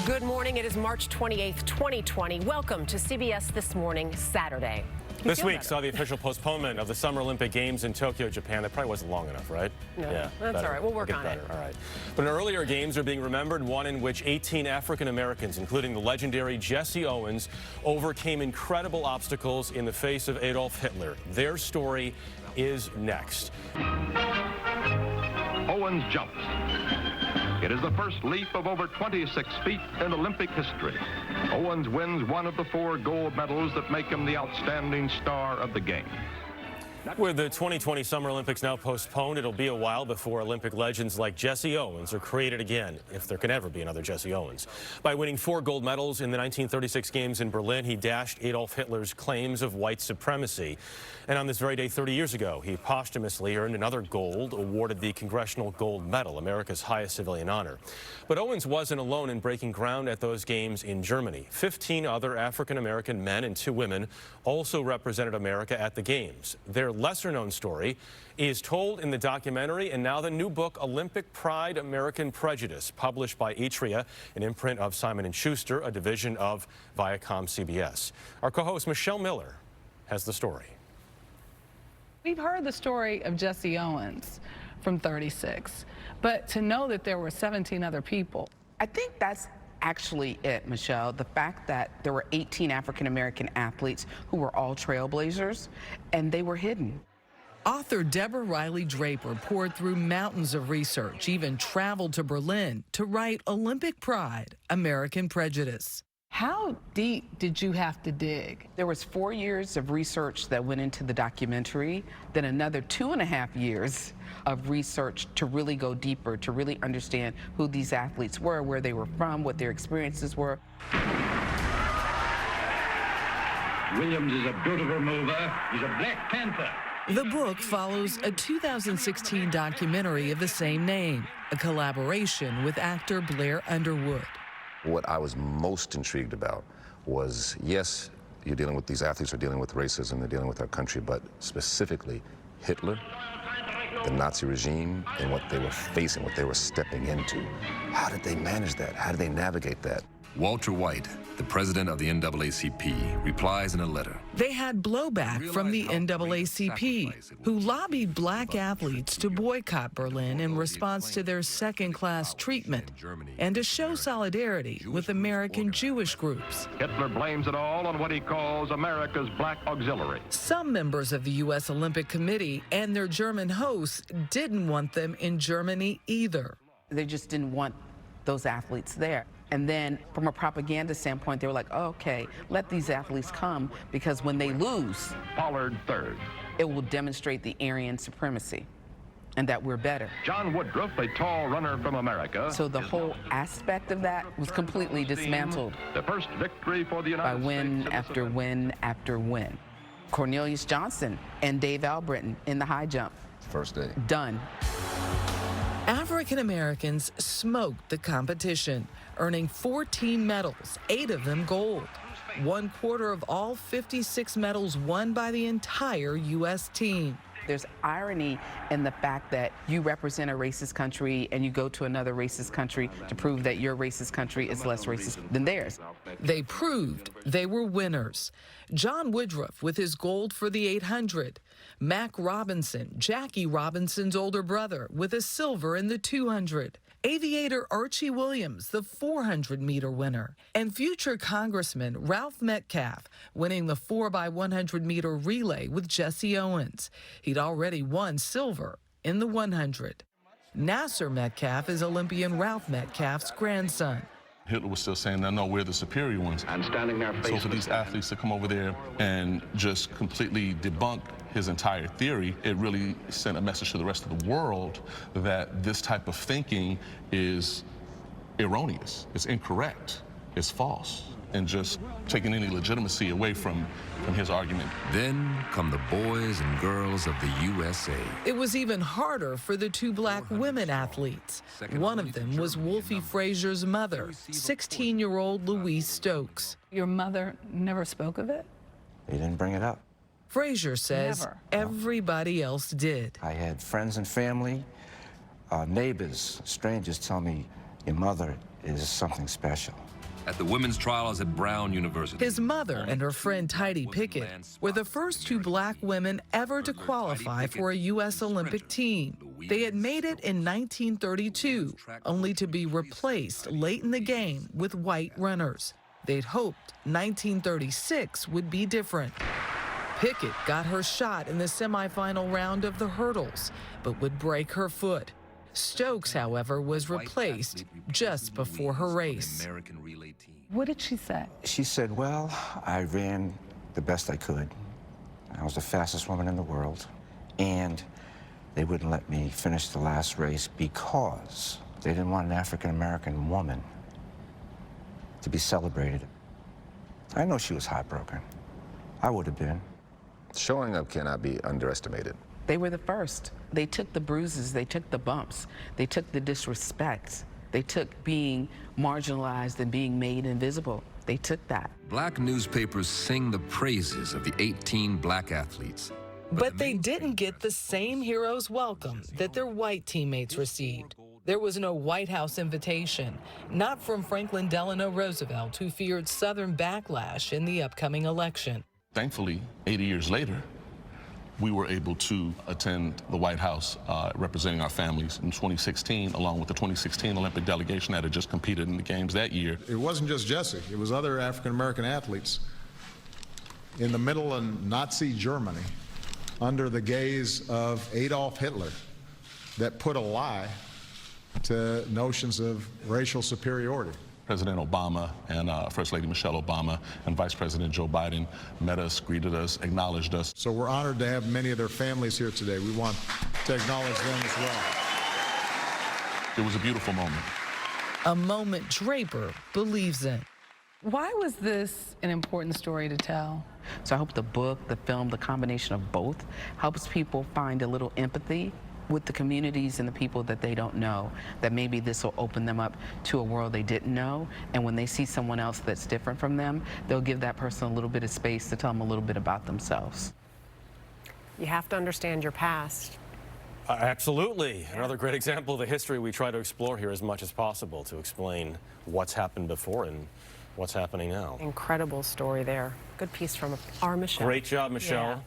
Good morning. It is March 28th, 2020. Welcome to CBS This Morning, Saturday. This week saw the official postponement of the Summer Olympic Games in Tokyo, Japan. That probably wasn't long enough, right? No, yeah, that's better. all right. We'll work on it. All right. But earlier games are being remembered, one in which 18 African Americans, including the legendary Jesse Owens, overcame incredible obstacles in the face of Adolf Hitler. Their story is next. Owens jumps. It is the first leap of over 26 feet in Olympic history. Owens wins one of the 4 gold medals that make him the outstanding star of the game. With the 2020 Summer Olympics now postponed, it'll be a while before Olympic legends like Jesse Owens are created again, if there can ever be another Jesse Owens. By winning 4 gold medals in the 1936 Games in Berlin, he dashed Adolf Hitler's claims of white supremacy. And on this very day 30 years ago, he posthumously earned another gold, awarded the Congressional Gold Medal, America's highest civilian honor. But Owens wasn't alone in breaking ground at those games in Germany. 15 other African-American men and 2 women also represented America at the games. Their lesser-known story is told in the documentary and now the new book, Olympic Pride, American Prejudice, published by Atria, an imprint of Simon & Schuster, a division of Viacom CBS. Our co-host Michelle Miller has the story. We've heard the story of Jesse Owens from 36, but to know that there were 17 other people. I think that's actually it, Michelle. The fact that there were 18 African-American athletes who were all trailblazers, and they were hidden. Author Deborah Draper poured through mountains of research, even traveled to Berlin to write Olympic Pride, American Prejudice. How deep did you have to dig? There was 4 years of research that went into the documentary, then another 2.5 years of research to really go deeper, to really understand who these athletes were, where they were from, what their experiences were. Williams is a beautiful mover. He's a Black Panther. The book follows a 2016 documentary of the same name, a collaboration with actor Blair Underwood. What I was most intrigued about was, yes, you're dealing with these athletes are dealing with racism, they're dealing with our country, but specifically Hitler, the Nazi regime, and what they were facing, what they were stepping into. How did they manage that? How did they navigate that? Walter White, the president of the NAACP, replies in a letter. They had blowback from the NAACP, who lobbied black athletes to boycott Berlin in response to their second-class treatment and to show solidarity with American Jewish groups. Hitler blames it all on what he calls America's black auxiliary. Some members of the U.S. Olympic Committee and their German hosts didn't want them in Germany either. They just didn't want those athletes there. And then from a propaganda standpoint, they were like, oh, okay, let these athletes come, because when they lose, Pollard third. It will demonstrate the Aryan supremacy and that we're better. John Woodruff, a tall runner from America. So the whole aspect of that was completely dismantled. The first victory for the United States. By win after win after win. Cornelius Johnson and Dave Albritton in the high jump. First day. Done. African Americans smoked the competition, earning 14 medals, 8 of them gold. 1/4 of all 56 medals won by the entire U.S. team. There's irony in the fact that you represent a racist country and you go to another racist country to prove that your racist country is less racist than theirs. They proved they were winners. John Woodruff with his gold for the 800. Mac Robinson, Jackie Robinson's older brother, with a silver in the 200. Aviator Archie Williams, the 400-meter winner. And future Congressman Ralph Metcalfe, winning the 4x100-meter relay with Jesse Owens. He'd already won silver in the 100. Nasser Metcalfe is Olympian Ralph Metcalfe's grandson. Hitler was still saying, no, we're the superior ones. And standing there. So for these athletes to come over there and just completely debunk his entire theory, it really sent a message to the rest of the world that this type of thinking is erroneous, it's incorrect, it's false, and just taking any legitimacy away from his argument. Then come the boys and girls of the USA. It was even harder for the 2 black women athletes. One of them was Wolfie Frazier's mother, 16-year-old Louise Stokes. Your mother never spoke of it? He didn't bring it up. Frazier says Never. Everybody else did. I had friends and family, neighbors, strangers tell me, your mother is something special. at the women's trials at Brown University. His mother and her friend Tidy Pickett were the first two black women ever to qualify for a U.S. Olympic team. They had made it in 1932, only to be replaced late in the game with white runners. They'd hoped 1936 would be different. Pickett got her shot in the semifinal round of the hurdles, but would break her foot. Stokes, however, was replaced just before her race. What did she say? She said, well, I ran the best I could. I was the fastest woman in the world, and they wouldn't let me finish the last race because they didn't want an African-American woman to be celebrated. I know she was heartbroken. I would have been. Showing up cannot be underestimated. They were the first. They took the bruises, they took the bumps, they took the disrespect, they took being marginalized and being made invisible. They took that. Black newspapers sing the praises of the 18 black athletes. But they didn't get the same hero's welcome that their white teammates received. There was no White House invitation, not from Franklin Delano Roosevelt, who feared Southern backlash in the upcoming election. Thankfully, 80 years later, we were able to attend the White House representing our families in 2016, along with the 2016 Olympic delegation that had just competed in the games that year. It wasn't just Jesse, it was other African-American athletes in the middle of Nazi Germany under the gaze of Adolf Hitler that put a lie to notions of racial superiority. President Obama and First Lady Michelle Obama and Vice President Joe Biden met us, greeted us, acknowledged us. So we're honored to have many of their families here today. We want to acknowledge them as well. It was a beautiful moment. A moment Draper believes in. Why was this an important story to tell? So I hope the book, the film, the combination of both helps people find a little empathy with the communities and the people that they don't know, that maybe this will open them up to a world they didn't know, and when they see someone else that's different from them, they'll give that person a little bit of space to tell them a little bit about themselves. You have to understand your past. Absolutely. Another great example of the history we try to explore here as much as possible to explain what's happened before and what's happening now. Incredible story there. Good piece from our Michelle. Great job, Michelle. Yeah.